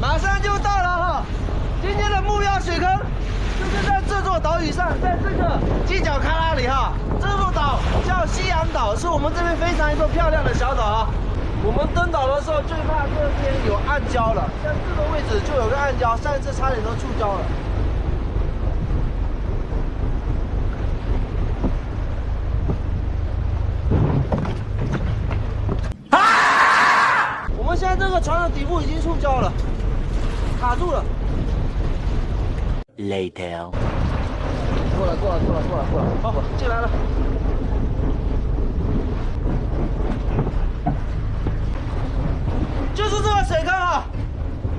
马上就到了哈！今天的目标水坑就是在这座岛屿上，在这个犄角旮旯里哈。这座岛叫西洋岛，是我们这边非常一座漂亮的小岛啊。我们登岛的时候最怕这边有暗礁了，像这个位置就有个暗礁，上一次差点都触礁了。啊！我们现在这个船的底部已经触礁了，卡住了。Later。过来，好，进来了。就是这个水坑啊，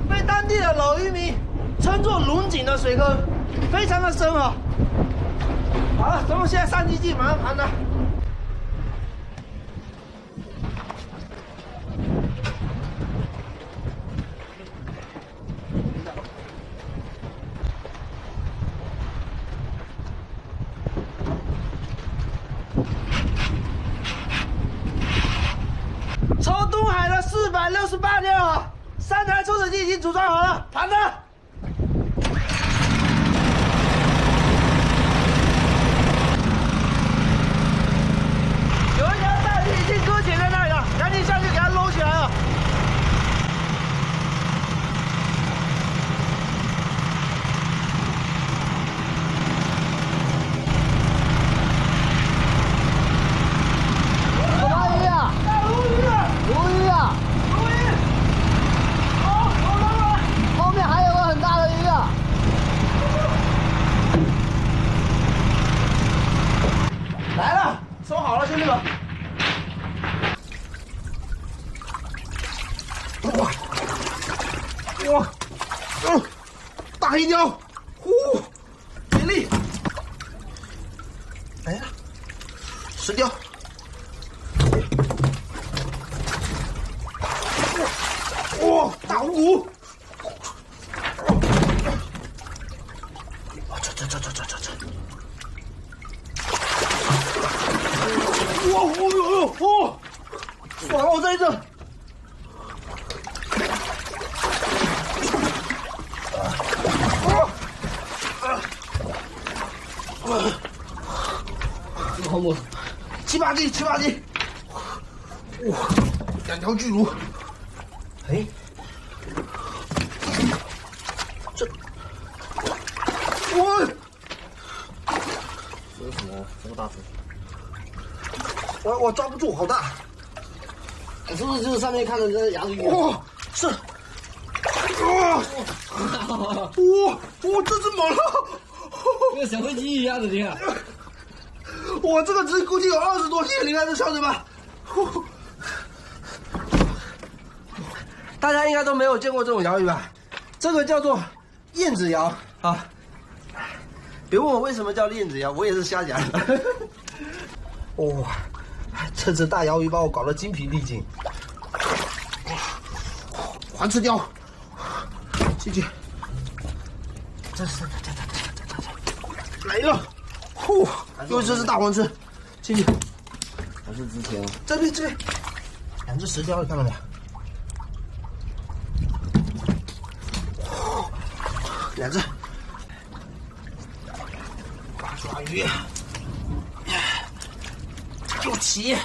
被当地的老渔民称作龙井的水坑，非常的深啊。好了，咱们现在上机器，马上盘它。从东海的468天啊，3台抽水机已经组装好了，盘它。有一条大鱼已经搁浅在那里了，赶紧下去给它搂起来啊！什么鱼啊？鲈鱼啊！后面还有个很大的鱼啊！来了，收好了，兄弟们。哇，大黑雕，给力！来了，石雕。哇，大虎骨！哇，哦，爽哦，这一阵。好猛，7、8斤，哇，2条巨鲈。哎，哇，这是什么？这么大只？我抓不住，好大！是不是就是上面看的这个洋鱼？哇，是，哇，这只猛了！跟小飞机一样的，你看。我这个只估计有20多斤，你看这小嘴巴。大家应该都没有见过这种鳐鱼吧？这个叫做燕子鳐啊！别问我为什么叫燕子鳐，我也是瞎讲。哇，这只大鳐鱼把我搞得精疲力尽。黄翅雕，进去。这来了，又这只大黄翅，进去。还是之前这边，2只石雕，你看到没有？2只八爪鱼，又齐，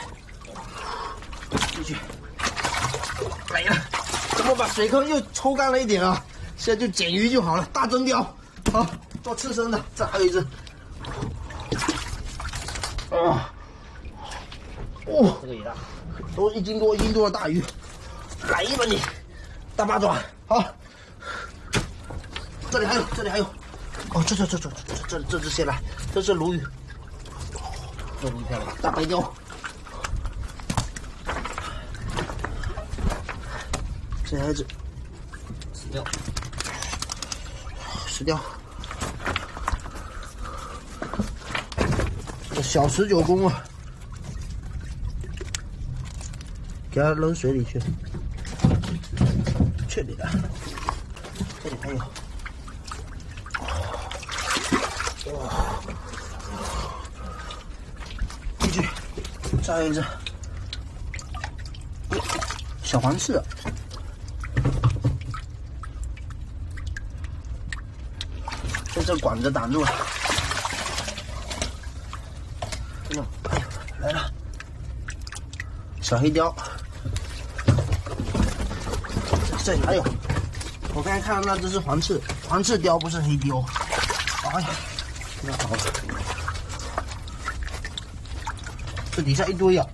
进去，来了，咱们把水坑又抽干了一点啊，现在就捡鱼就好了。大真鲷，好做刺身的，这还有一只，这个也大，都1斤多的大鱼，来一把你，大八爪，好。这里还有，哦，这只先来，这是鲈鱼，这鲈鱼漂亮，大白鲷，这还有一只石雕，这小19公啊，给它扔水里去，确定的，这里还有。进去，再来一只小黄翅，被这管子挡住了。哎呦，来了，小黑雕。这里还有，我刚才看到那只是黄翅雕，不是黑雕。哎呀，那好了，这底下一堆啊！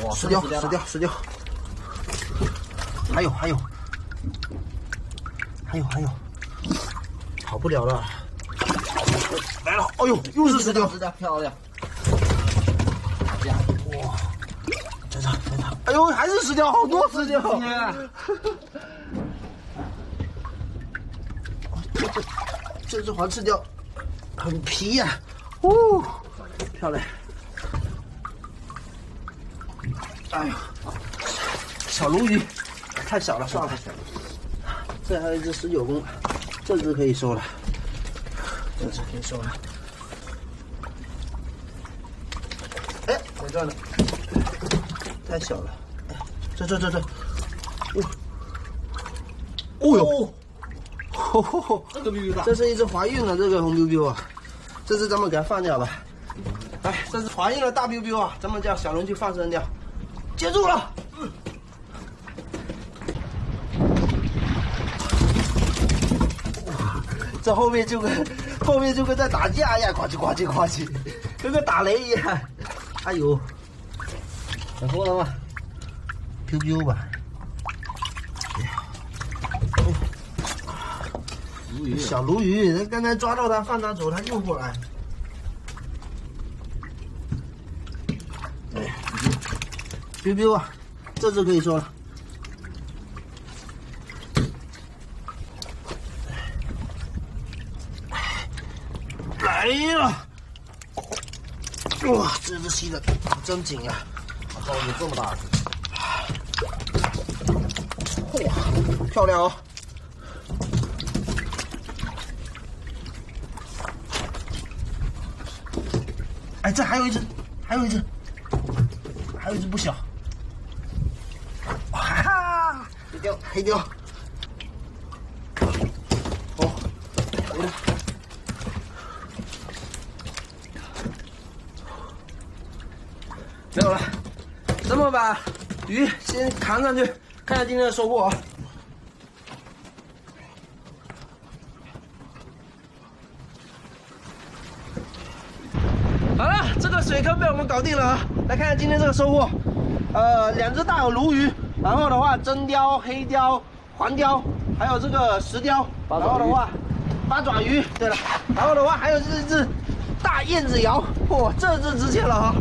哇，死掉！还有，跑不了了。来了！哎呦，又是石雕，漂亮！哇，在这，哎呦，还是石雕，好多石雕！这只黄翅雕很皮呀，哦，漂亮！哎呦，小鲈鱼太小了，算了。这还有一只19公，这只可以收了，哎，在这呢，太小了。这，哦呦！这个 biu 大，这是一只怀孕的这个红 biu 啊，这只咱们给它放掉吧。哎，这是怀孕的大 biu 啊，咱们叫小龙去放生掉，接住了。这后面就跟在打架一样，呱唧，跟个打雷一样。哎呦，很多了吗？biu吧。小鲈鱼，刚才抓到它，放它走，它又过来。biu 啊，这只可以收了。来了！哇，这只吸的真紧呀！哦，有这么大的！哇，漂亮哦！哎，这还有一只不小。哈哈，黑雕。哦，没了。没有了，咱们把鱼先扛上去，看一下今天的收获啊。好了，这个水坑被我们搞定了啊！来看看今天这个收获，2只大有鲈鱼，然后的话真鲷、黑鲷、黄鲷，还有这个石鲷，然后的话八爪鱼，对了，然后的话还有这只大燕子鳐，哇，这只值钱了哈！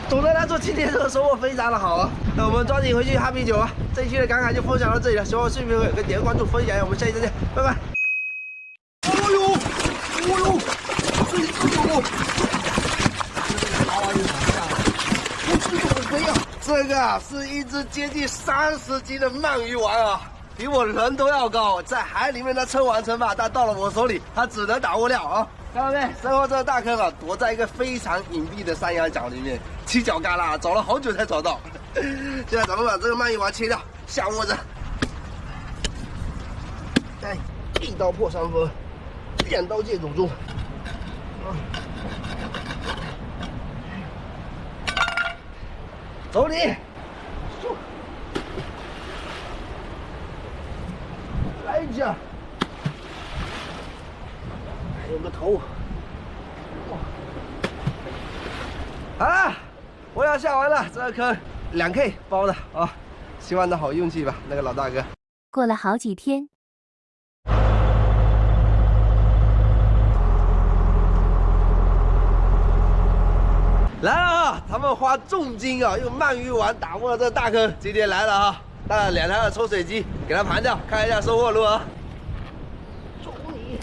总的来说，今天这个收获非常的好啊！那我们抓紧回去哈啤酒啊！这一期的感慨就分享到这里了，喜欢我视频的朋友可以点个关注、分享一下，我们下期再见，拜拜！哦呦！这里有！这个啊是一只接近30斤的鳗鱼丸啊，比我人都要高，在海里面它称王称霸，但到了我手里，它只能打不了啊！看到没？身后这个大坑啊，躲在一个非常隐蔽的山羊角里面，犄角旮旯，找了好久才找到。现在咱们把这个鳗鱼丸切掉，下窝子。哎，一刀破三分，2刀见祖宗。走你！来一下，还有个头。好了，我要下完了，这个坑2K 包的啊，希望他好运气吧，那个老大哥。过了好几天。来了啊！他们花重金啊，用鳗鱼丸打破了这个大坑。今天来了啊，带了2台的抽水机，给它盘掉，看一下收获如何。走你！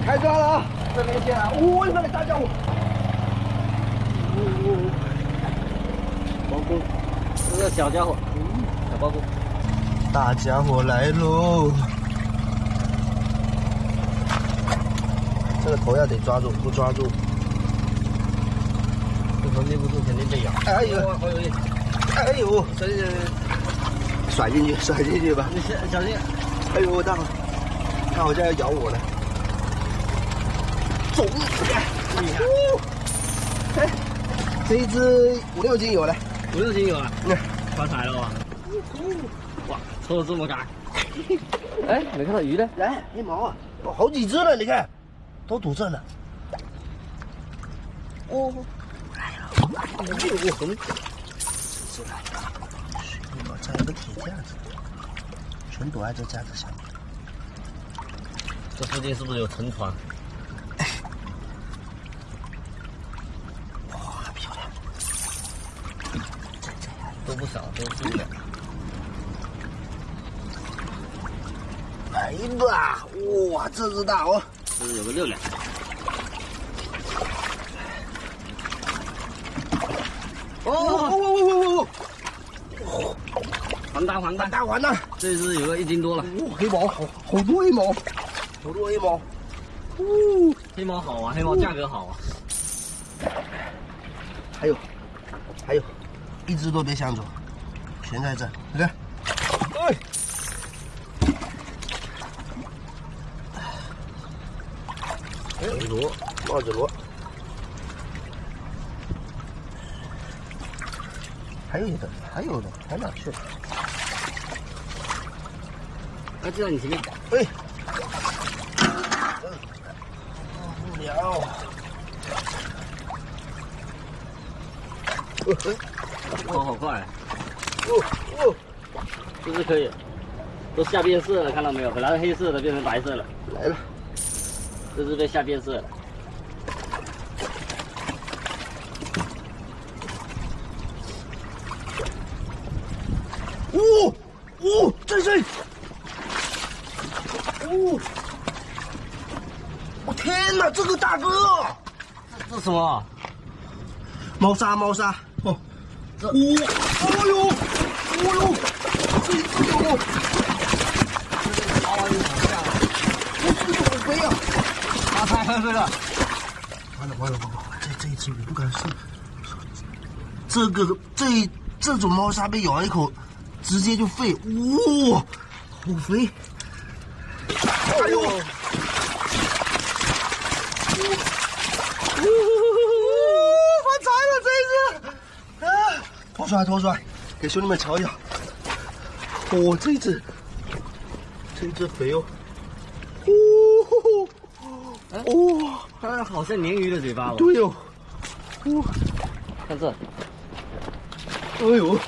开抓了啊！这边线啊，那里大家伙，包公，这个小家伙，小包公。大家伙来喽！这个头要得抓住，不抓住，这头捏不住，肯定被咬。哎呦，哎呦，甩进去，甩进去吧！你小心！哎呦，大伙，它好像要咬我了。走！厉害！哎，这一只5、6斤有了5、6斤有了，嗯，发财了吧？哇，抽的这么干！哎，没看到鱼呢？来，黑毛啊，哦，好几只了，你看，都堵上了。哦，来了，哎呦，红，这来了，水毛这有个铁架子，全躲在这架子下面。这附近是不是有沉船？哇，漂亮！这都不少，都是的。来吧，哇，这只大哦，这有个6两。哦，还大，完了，这只有个1斤多了。哦，黑毛，好多黑毛，好多黑毛，哦，黑毛好啊，黑毛价格好啊。还有，一只都别想走，全在这，你看，哎。螺，帽子螺，还有的，还哪去了？啊，就在你前面。哎，不了。跑好快。哦，是不是可以？都下变色了，看到没有？本来是黑色的，变成白色了。来了。这是被下变色了。这是，我天哪，这个大哥，这什么？猫砂哦，这，哎呦，这有，好肥啊！发财了！完了，这一次我不敢试。这种猫砂被咬一口，直接就废，哇，好肥！哎呦！发财了这一只！啊，拖出来，给兄弟们瞧一下。哦，这一只肥哦。它好像鲶鱼的嘴巴哦。对哦。看这。哎呦。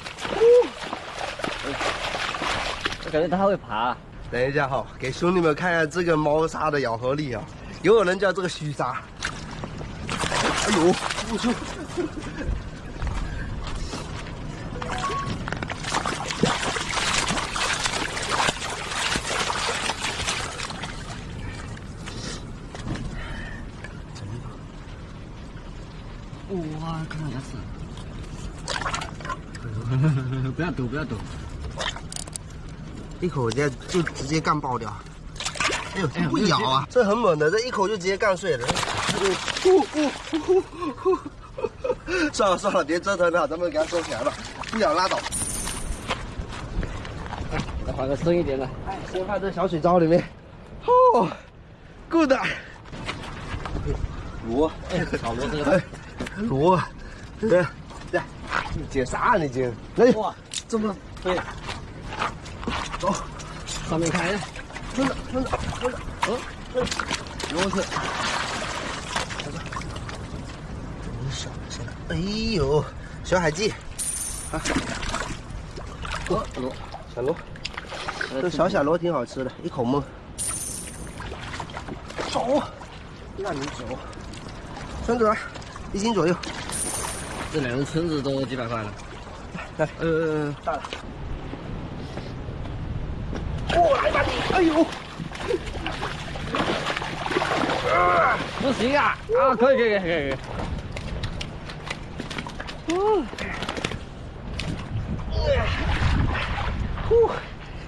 我感觉它会爬。等一下哈，给兄弟们看看这个猫砂的咬合力啊，有人叫这个须沙。哎呦，我去！哇，看到牙齿。不要抖。一口就直接干爆掉。哎呦，不咬啊，这很猛的，这一口就直接干碎了。算了，别折腾了，咱们给它收起来吧，不咬拉倒。再换个深一点的。哎，先放这小水槽里面。哦 ，good。螺，小螺这个。螺，对，你捡啥你捡？来，哇，这么肥。走，上面看一下。蹲着，螺丝。哎呦，小海蛎，啊，小螺，这小螺挺好吃的，一口闷。走，让你走，村子来，1斤左右。这2个村子都几百块了。来，大了。来吧你！哎呦，不行啊！可以。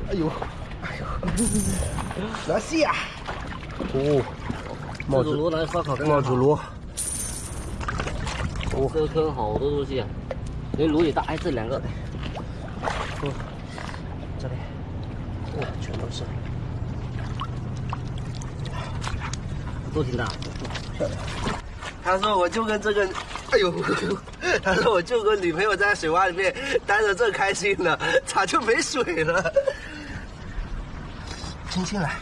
哎呦，拿下！哦，冒煮螺来烧烤，冒煮螺。哦，这个坑好多东西啊，连螺也大，哎，这两个，哦，这里，哇，全都是，都挺大，漂亮。他说我就跟这个，哎呦，他说我就跟女朋友在水洼里面待着正开心呢，咋就没水了？轻轻来，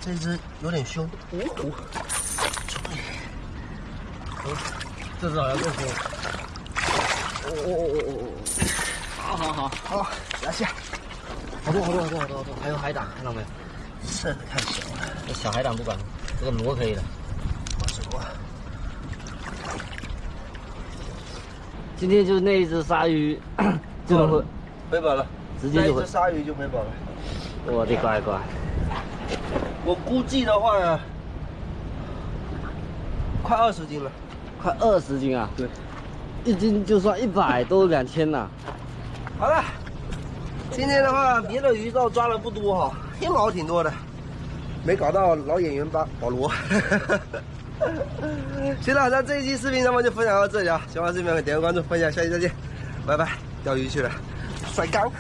这只有点凶，哦，这只好像更凶。好，好，拿下。好多，还有海胆，看到没有？这个太小了，这小海胆不管，这个螺可以的。好什么？今天就那一只鲨鱼就能回本了，直接就那一只鲨鱼就回本了。我的乖乖！我估计的话呢，快20斤了。快20斤啊！对，一斤就算100都2000呐。好了，今天的话别的鱼倒抓了不多哈，黑毛挺多的，没搞到老演员保罗。行了，那这一期视频咱们就分享到这里啊，喜欢视频可以点个关注，分享，下期再见，拜拜，钓鱼去了，帅刚。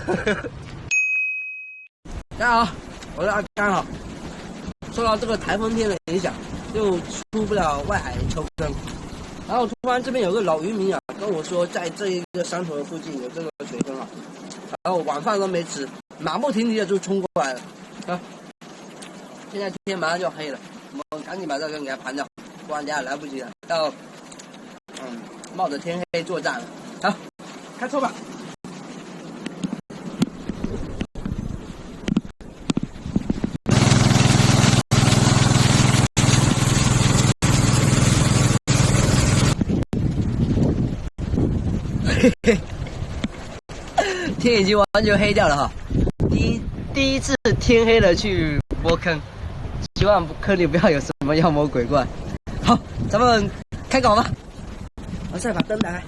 大家好，我是阿刚好。受到这个台风天的影响，就出不了外海抽坑。然后突然这边有个老渔民啊，跟我说在这一个山头的附近有这个水坑啊，然后晚饭都没吃，马不停蹄的就冲过来了啊！现在天马上就黑了，我们赶紧把这个坑给它盘掉，不然等下来不及了，要冒着天黑作战了。好，开车吧。天已经完全黑掉了哈，第一次天黑了去摸坑，希望坑里不要有什么妖魔鬼怪。好，咱们开搞吧。我再把灯打开，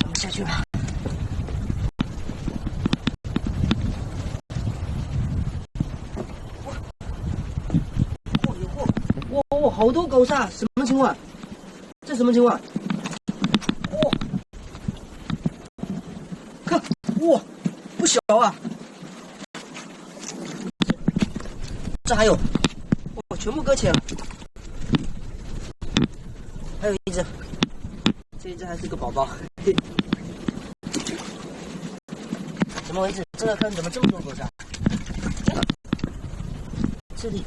咱们下去吧。哇，好多狗鲨，什么情况？这什么情况？哇，不小啊！这还有，哇，全部搁浅了。还有一只，这一只还是个宝宝。怎么回事？这个坑怎么这么多狗鲨？这里，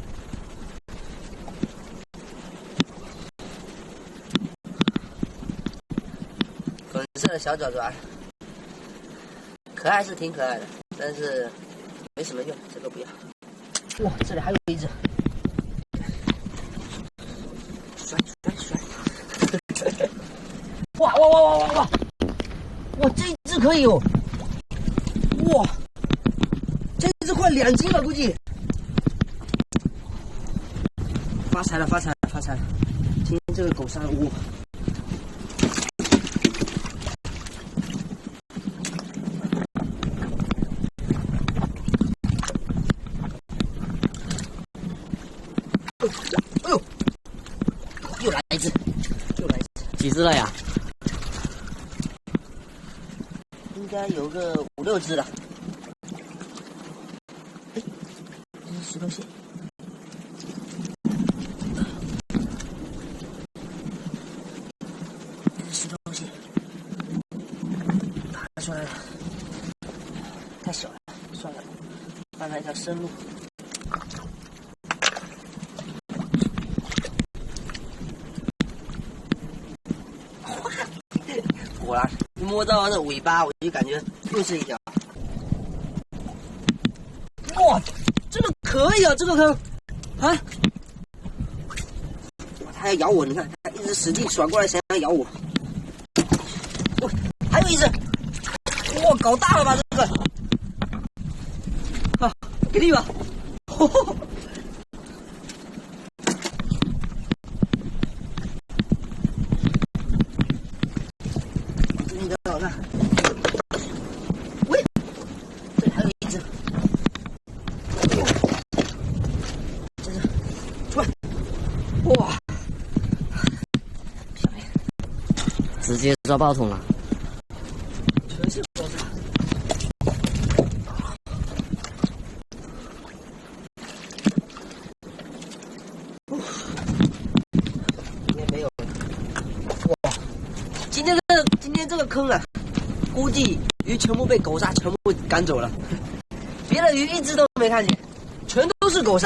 粉色的小爪爪。可爱是挺可爱的，但是没什么用，这个不要。哇，这里还有一只，甩！哇！哇，这一只可以哦！哇，这一只快2斤了，估计。发财了！今天这个狗鲨哇！哎呦，又来一只，几只了呀？应该有个5、6只了。哎，这是石头蟹。打出来了，太小了，算了，换来一条生路。果然，一摸到那尾巴，我就感觉又是一条。哇，这个可以啊，这个坑啊！哇，它要咬我，你看，它一直使劲甩过来，想要咬我。哇，还有一只，哇，搞大了吧这个！啊，给力吧！直接抓爆桶了。全是狗鲨。今天没有了。哇，今天这个坑啊，估计鱼全部被狗鲨全部赶走了，别的鱼一只都没看见，全都是狗鲨，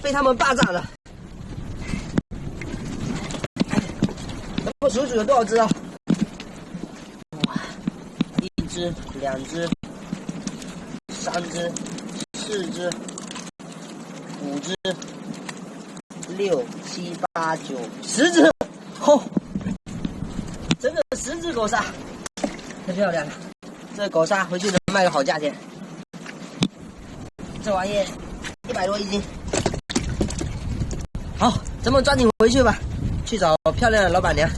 被他们霸占了。咱们数数有多少只啊？哇，1只、2只、3只、4只、5只、6、7、8、9、10只，吼！整整10只狗鲨，太漂亮了！这狗鲨回去能卖个好价钱。这玩意100多1斤。好，咱们抓紧回去吧，去找漂亮的老板娘，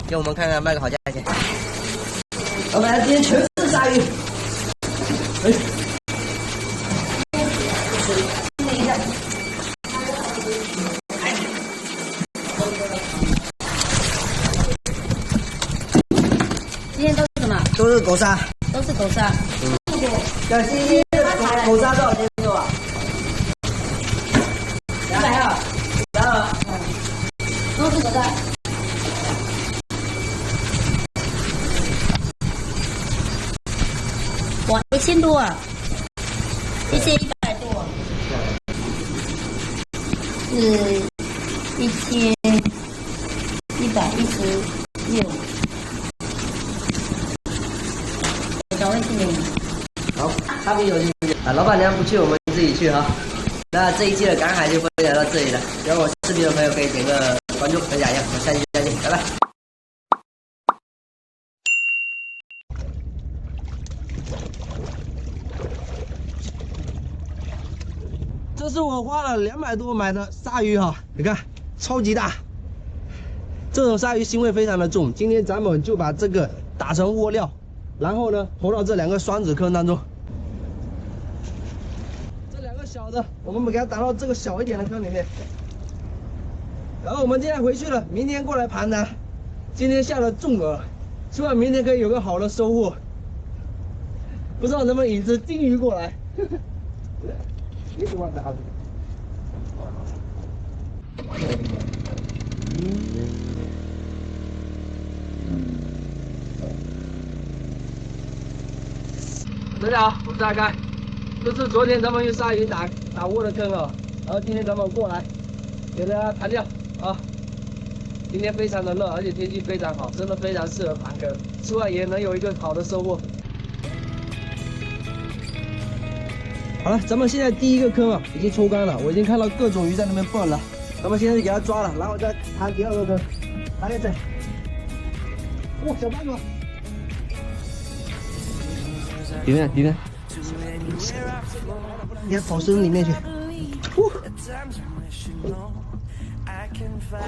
给我们看看卖个好价钱。老板娘今天全是鲨鱼。哎，清理一下。今天都是什么？都是狗鲨。都是狗鲨。小星星狗鲨多少斤重啊220。都是狗鲨。哇，1000多啊！1100多。是1116。找位置给你。好，差评有兴趣啊，老板娘不去，我们自己去哈。那这一期的赶海就分享到这里了，喜欢我视频的朋友可以点个关注、分享一下，我们下期再见，拜拜。这是我花了200多买的鲨鱼哈，你看超级大。这种鲨鱼腥味非常的重，今天咱们就把这个打成窝料，然后呢投到这2个双子坑当中。这2个小的，我们给它打到这个小一点的坑里面。然后我们现在回去了，明天过来盘它。今天下了重饵，希望明天可以有个好的收获。不知道能不能引只金鱼过来。你喜欢打的？大家好，我是阿开。这是昨天咱们用鲨鱼打窝的坑啊，然后今天咱们过来给大家盘掉啊。今天非常的热，而且天气非常好，真的非常适合盘坑，吃完也能有一个好的收获。好了，咱们现在第一个坑啊已经抽干了，我已经看到各种鱼在那边蹦了，咱们现在就给它抓了，然后再盘第2个坑，盘在这。哇，小八哥！里面，你看跑深里面去。哇，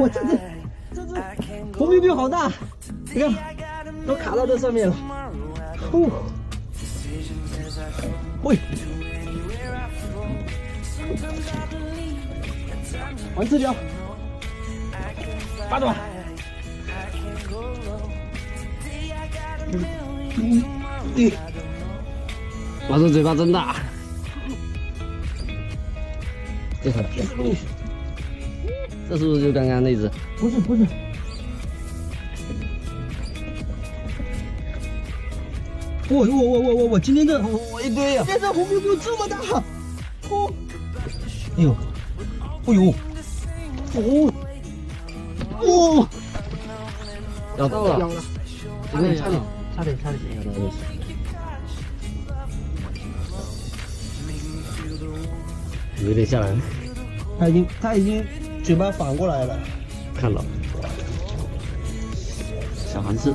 这红标标好大，你看都卡到这上面了。喂，玩这条，8段。对。哇，这嘴巴真大！这是不是就刚刚那只？不是。我今天这一堆呀！今天这红标标这么大！哎呦！咬到了！差点！咬到了！有点吓人。它已经嘴巴反过来了。看到。小黄刺。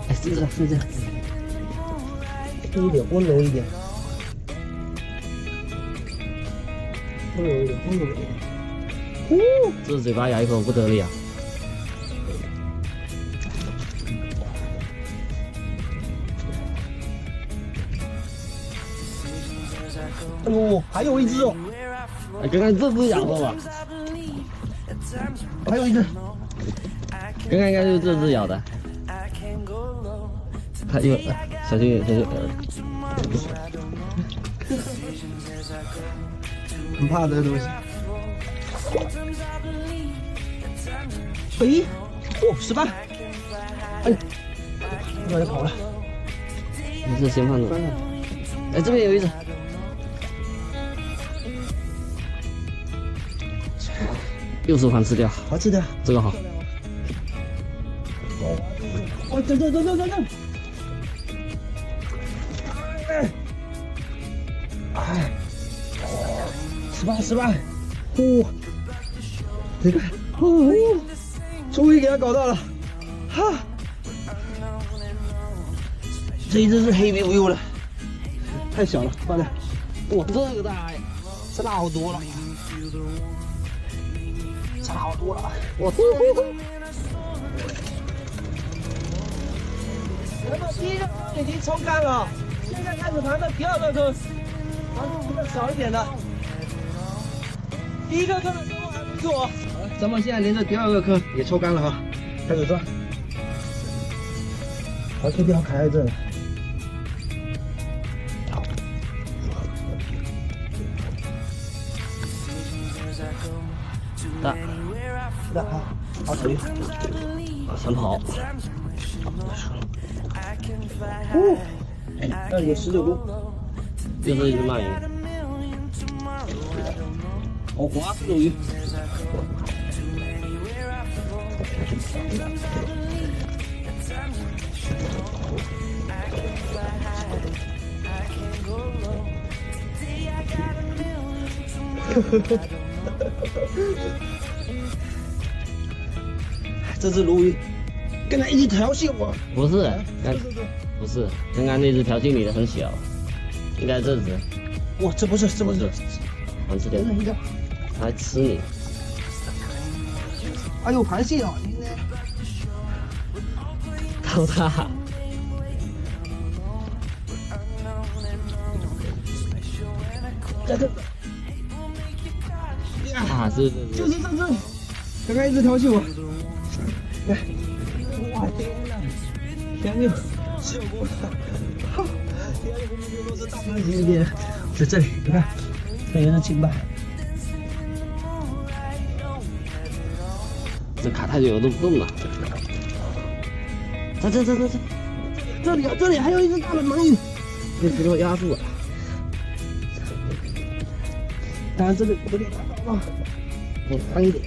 哎，是这，轻一点，温柔一点。这嘴巴咬一口不得了。哎呦，还有一只哦！哎，刚刚这只咬到了，还有一只，刚刚应该就是这只咬的。它有，小心点，小心点。很怕这个东西。哎，哦，18，哎，不然跑了。没事，先放着。哎，这边有一只。又是黄翅钓，好吃的，这个好。哦，等，哎，18，呼，这个，终于给它搞到了，哈，这一只是黑鼻无忧了，太小了，放着，哇，这个大呀，这大好多了，差好多了，我那么第一个坑已经冲干了，现在开始盘的第二个坑，盘数比较小一点的。第一个坑的收获还不错，咱们现在连着第二个坑也抽干了哈，开始抓。好，这条卡在这了。大，好手艺。想跑。哦，那有19公，又是一只鳗鱼。好滑，这种鱼。这只鲈鱼，刚才一直调戏我。不是，不是，刚刚那只调戏你的很小，应该这只。哇，这不是，黄翅钓，它还吃你。哎呦，螃蟹哦，你呢？好大。在这。啊，是。就是这只，刚刚一直调戏我。来，哇天哪，天六15公分，哈，天六公分都是大螃蟹一边，在这里，你看，这也是青斑。这卡太久都不动了。这里还有一只大的鳗鱼，被石头压住了。当然这里有点大啊，我宽一点。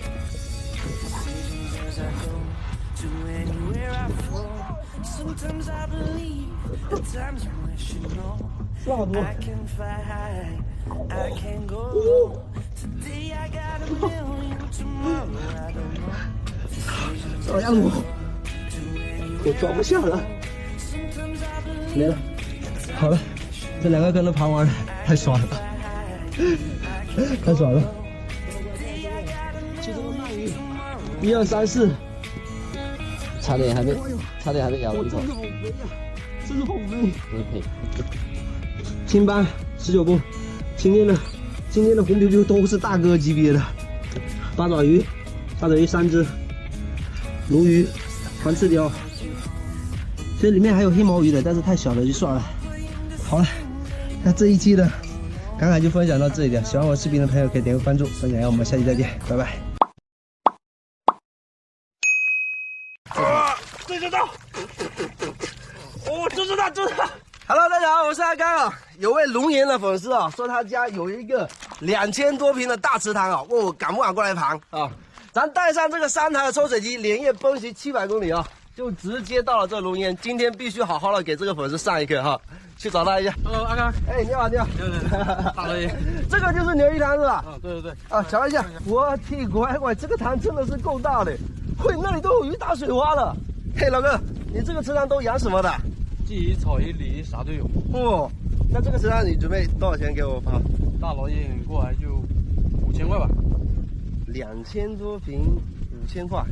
是好多。好家伙，我装不下了，没了。好了，这2个坑都爬完了，太爽了，太爽了。就这个鳗鱼，1、2、3、4，差点还没咬一口。这是好肥，不是配。青斑19公，今天的红皮皮都是大哥级别的。八爪鱼3只，鲈鱼，黄翅鲷，其实里面还有黑毛鱼的，但是太小了就算了。好了，那这一期的赶海就分享到这里了。喜欢我视频的朋友可以点个关注，分享一下，我们下期再见，拜拜。这就到，哦，就是它。Hello， 大家好，我是阿刚啊。有位龙岩的粉丝啊，说他家有一个2000多平的大池塘啊，问我敢不敢过来盘啊？咱带上这个3台的抽水机，连夜奔袭700公里啊，就直接到了这龙岩。今天必须好好的给这个粉丝上一课哈，去找他一下。Hello， 阿刚。哎，你好。大老爷，这个就是牛鱼塘是吧？对。啊，瞧一下，我的乖，这个塘真的是够大的，喂，那里都有鱼大水花了。嘿，老哥，你这个池塘都养什么的？鲫鱼、草鱼、鲤鱼啥都有。哦，那这个池塘你准备多少钱给我抛？大老爷你过来就5000块吧。2000多平，5000块，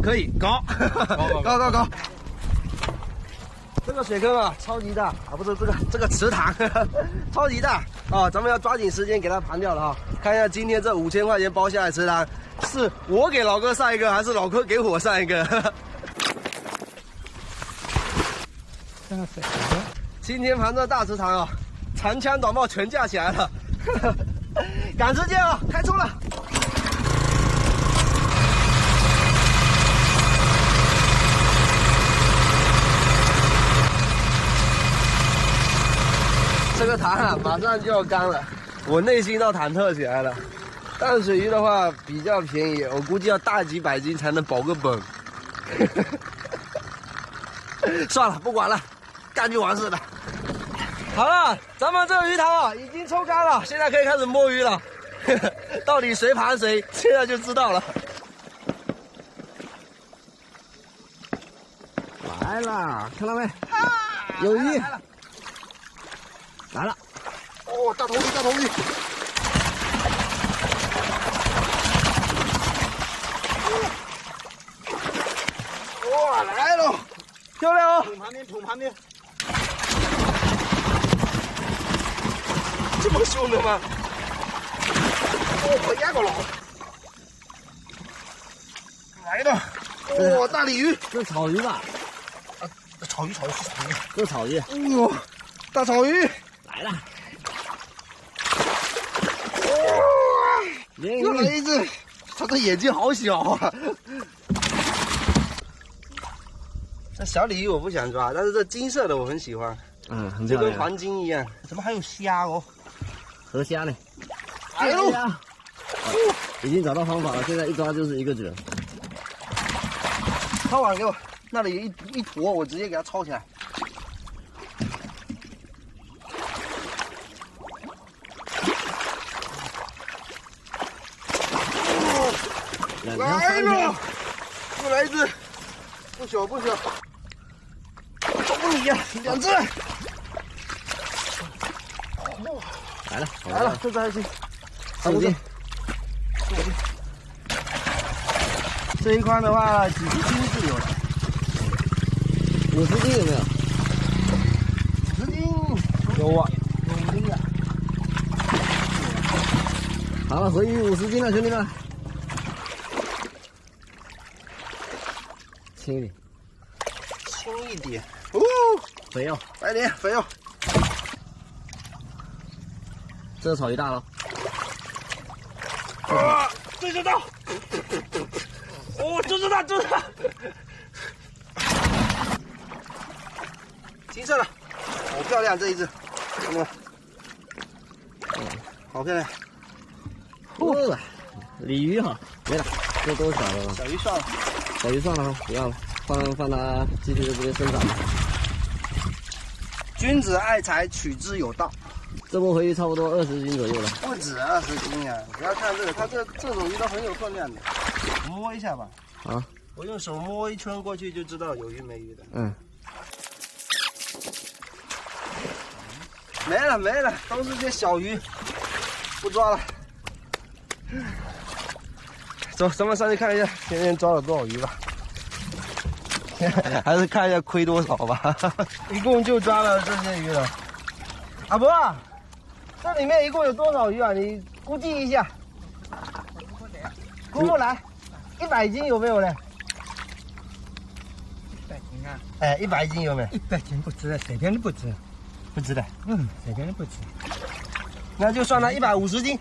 可以，高。这个水坑啊，超级大啊，不是这个池塘，超级大啊，咱们要抓紧时间给它盘掉了哈。看一下今天这5000块钱包下来池塘，是我给老哥上一个，还是老哥给我上一个？今天盘这大池塘啊，长枪短炮全架起来了，赶时间啊，开冲了！这个塘啊，马上就要干了，我内心都忐忑起来了。淡水鱼的话比较便宜，我估计要大几百斤才能保个本。算了，不管了，干就完事了。好了，咱们这个鱼塘啊已经抽干了，现在可以开始摸鱼了。到底谁盘谁，现在就知道了。来了，看到没？有鱼，来了。哦，大头鱼，大头鱼。哇，来了，漂亮哦！捅旁边，捅旁边。这么凶的吗？哦，压过了。来了，哇，大鲤鱼。这草鱼吧？啊，草鱼，草鱼，草鱼。这草鱼。哇，大草鱼来了。哇，鲢又来鱼。一只，它的眼睛好小啊。这小鲤鱼我不想抓，但是这金色的我很喜欢，嗯，很就跟漂亮。黄金一样。怎么还有虾哦？河虾呢？哎呦，已经找到方法了，现在一抓就是一个准。抄网给我，那里有一坨，我直接给它抄起来。来了，又来一只，不小不小，中你呀，两只。来了，来了，这只还行，还不错。这一筐的话，几十斤是有的50斤有没有？10斤有啊，有5斤的。好了，河鱼50斤了，兄弟们。轻一点，轻一点。哦，肥哦，来点肥哦。这个草鱼大了。啊，这就到。哦，就是它，就是它。金色的，好漂亮这一只，看到没有？好漂亮。哦，鲤鱼哈，没了，这都是小的了。小鱼算了，小鱼算了，不要了，放它继续在这边生长。君子爱财，取之有道。这波回鱼差不多20斤左右了。不止20斤呀！不要看这个，它这种鱼都很有分量的。摸一下吧。啊，我用手摸一圈过去就知道有鱼没鱼的。嗯。没了没了，都是些小鱼，不抓了。走，咱们上去看一下今天抓了多少鱼吧。还是看一下亏多少吧。一共就抓了这些鱼了。阿伯，这里面一共有多少鱼啊？你估计一下。估不来，100斤有没有嘞100斤啊？哎，100斤有没有？100斤不值，随便都不值。不值的。随便都不值。那就算它150斤。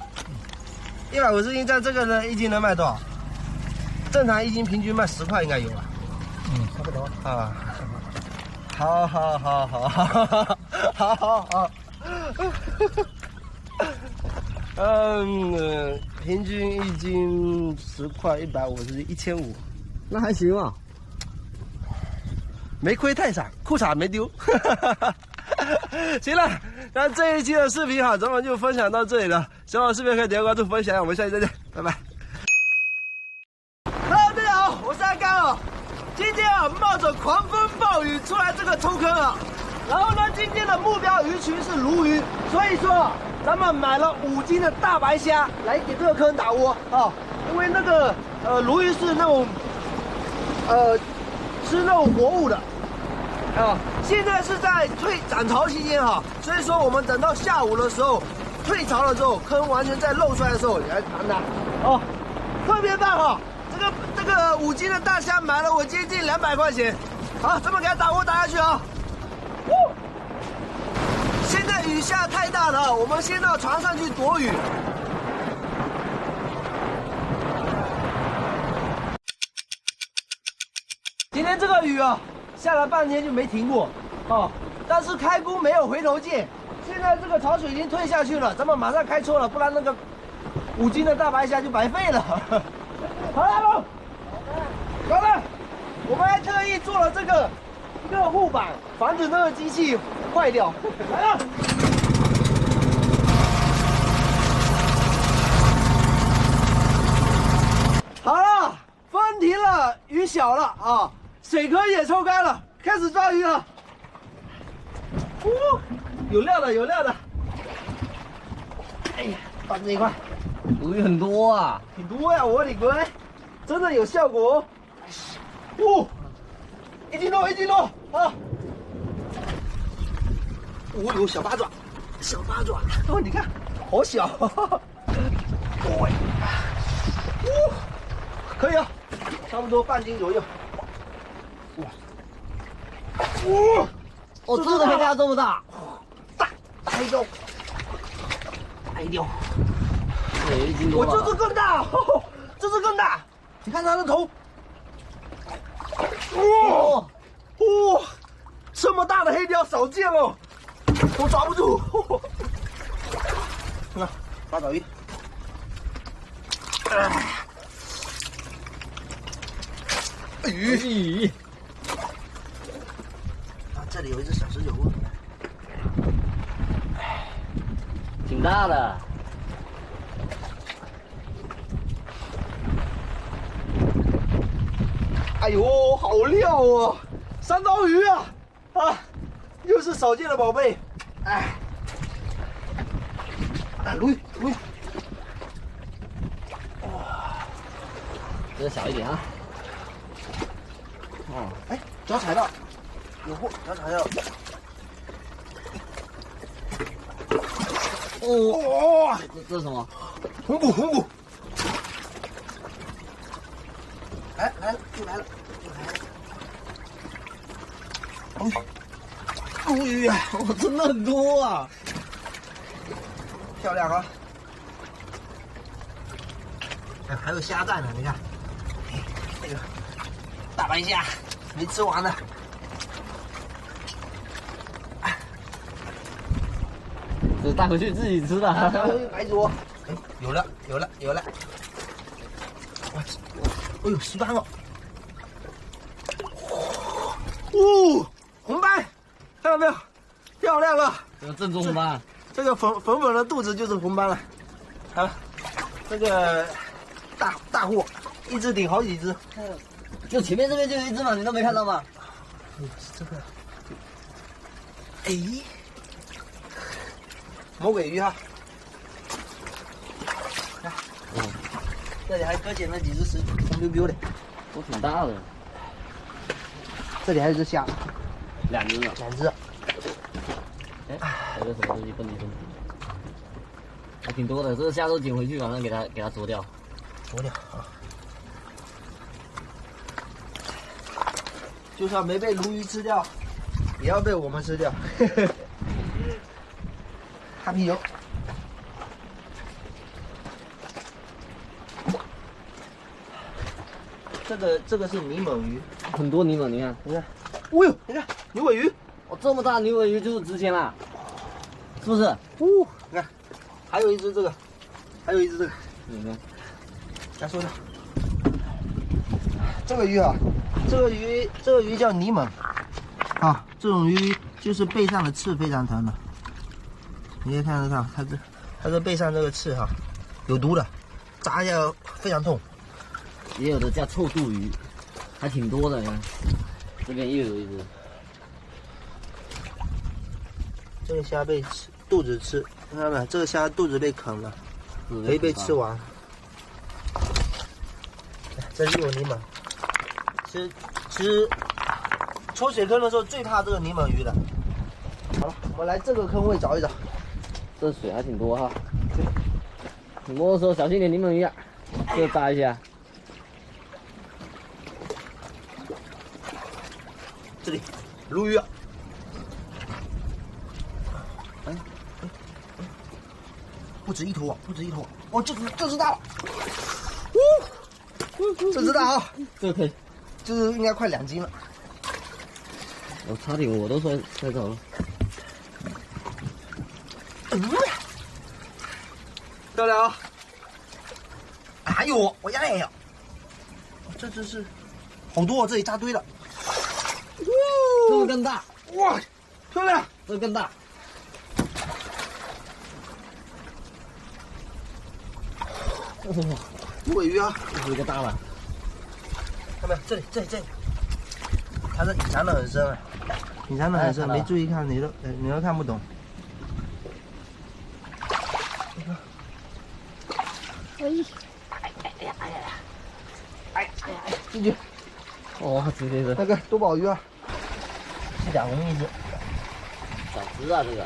150斤，在这个呢，1斤能卖多少？正常1斤平均卖10块应该有吧？差不多。啊，好，平均1斤10块，150斤，1500，那还行啊，没亏太惨，裤衩没丢。行了，那这一期的视频哈，咱们就分享到这里了。喜欢我视频可以点个关注分享，我们下期再见，拜拜。Hello， 大家好，我是阿刚哦。今天啊，冒着狂风暴雨出来这个抽坑啊，然后呢，今天的目标鱼群是鲈鱼，所以说咱们买了5斤的大白虾来给这个坑打窝啊，因为那个鲈鱼是那种吃那种活物的。啊，现在是在涨潮期间哈，所以说我们等到下午的时候，退潮了之后，坑完全再露出来的时候，你来看它，哦，特别大哈，这个5斤的大虾买了我接近200块钱。好，这么给它打下去啊！现在雨下太大了，我们先到船上去躲雨。今天这个雨啊，下了半天就没停过，哦，但是开估没有回头箭。现在这个潮水已经退下去了，咱们马上开抽了，不然那个5斤的大白虾就白费了。好了，龙，好了，我们还特意做了这个热护板，防止那个机器坏掉。来了。好了，风停了，雨小了啊，水坑也抽干了，开始抓鱼了。有料的，有料的。哎呀，放这一块，鱼很多啊，挺多呀，我的乖，真的有效果哦。1斤多，1斤多啊！哦呦，小八爪，小八爪，哦，你看，好小。对，可以啊，差不多半斤左右。哇，哦，这个黑虾这么大，大黑雕，大黑雕。对，1斤多我了。这只更大，这只更大，你看它的头。哇，这么大的黑雕少见哦，我抓不住。看，八爪鱼。鱼，啊，这里有一只小19，挺大的。哎呦，好料哦！3刀鱼啊，啊，又是少见的宝贝。哎，鲈鱼，这个小一点啊。哦，哎，脚踩到，有货，脚踩到。哦，这是什么？红骨。来了，又来了。鲈鱼啊，真的很多啊，漂亮啊！哎，还有虾蛋呢，你看，这个大白虾没吃完呢。这带回去自己吃的。白灼，哎，有了。哎呦，10斑了。红斑，看到没有？漂亮了。这个正宗红斑。这个粉的肚子就是红斑了。好，这个大货，一只顶好几只。就前面这边就有一只嘛，你都没看到吗？是这个。哎，魔鬼鱼哈。看，这里还搁捡了几只红溜溜的，都挺大的。这里还有只虾2只呢。 ，2只。哎，还有个什么东西蹦一蹦，还挺多的。这个虾都捡回去，反正给它啄掉。啄掉啊！就算没被鲈鱼吃掉，也要被我们吃掉。哈啤酒。这个是泥猛鱼，很多泥猛，你看，你看，哦呦，你看牛尾鱼，哦，这么大牛尾鱼就是值钱啦，是不是？你看，还有一只这个，你看，来说的，这个鱼啊，这个鱼叫泥猛，啊，这种鱼就是背上的刺非常疼的，你可以看得到，它这背上这个刺哈，有毒的，扎一下非常痛。也有的叫臭肚鱼，还挺多的，你看，这边又有一只。这个虾被肚子吃，看到没有？这个虾肚子被啃了，没被吃完。这是有泥猛。其实抽水坑的时候最怕这个泥猛鱼的。好了，我们来这个坑位找一找。这水还挺多哈，挺多的时候小心点泥猛鱼啊。哎这个扎一下。这里，鲈鱼啊！不止一头啊，不止一头！哦，这只大了，这只大啊！这个可以，这应该快2斤了。我差点我都摔着了。漂亮啊！哎呦，我压也有。这是好多啊，这里扎堆了。这个更大，哇，漂亮！这个更大。哇，尾鱼啊！这一个大了。看到没有？这里，它是隐藏的很深啊，隐藏的很深，没注意看你都看不懂。进去。哦，直接是那个多宝鱼啊，是2红一只。小只啊，这个。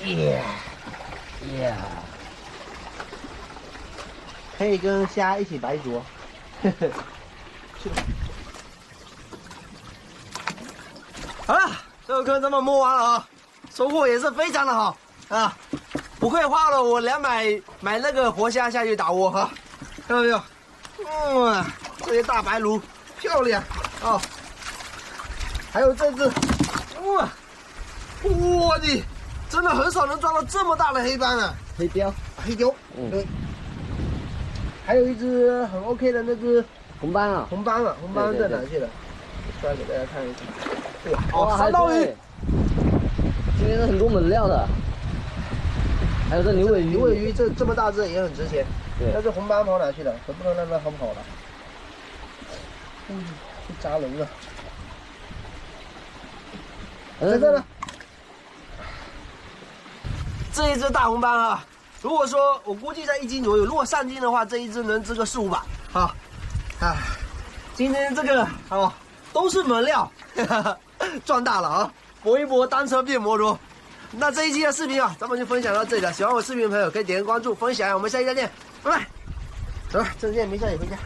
耶，可以跟虾一起白灼。去吧。好了，这个坑咱们摸完了啊，收获也是非常的好啊，不愧花了我200买那个活虾下去打窝哈，看到没有？这些大白鲈漂亮啊，还有这只，哇，你真的很少能抓到这么大的黑斑啊！黑鲷，对，还有一只很 OK 的那只红斑啊，红斑在哪去了？出来给大家看一下。哇，三刀鱼，今天是很多猛料的，还有这牛尾鱼，牛尾鱼这么大只也很值钱。对，那只红斑跑哪去了？可不能让它跑了。去扎人了。在这呢。这一只大红斑啊，如果说我估计在1斤左右，如果上斤的话，这一只能值个4、500。好，今天这个都是猛料，赚大了啊！搏一搏，单车变摩托。那这一期的视频啊，咱们就分享到这里了。喜欢我视频的朋友可以点个关注，分享。我们下期再见，拜拜。走了，郑健没事也回家。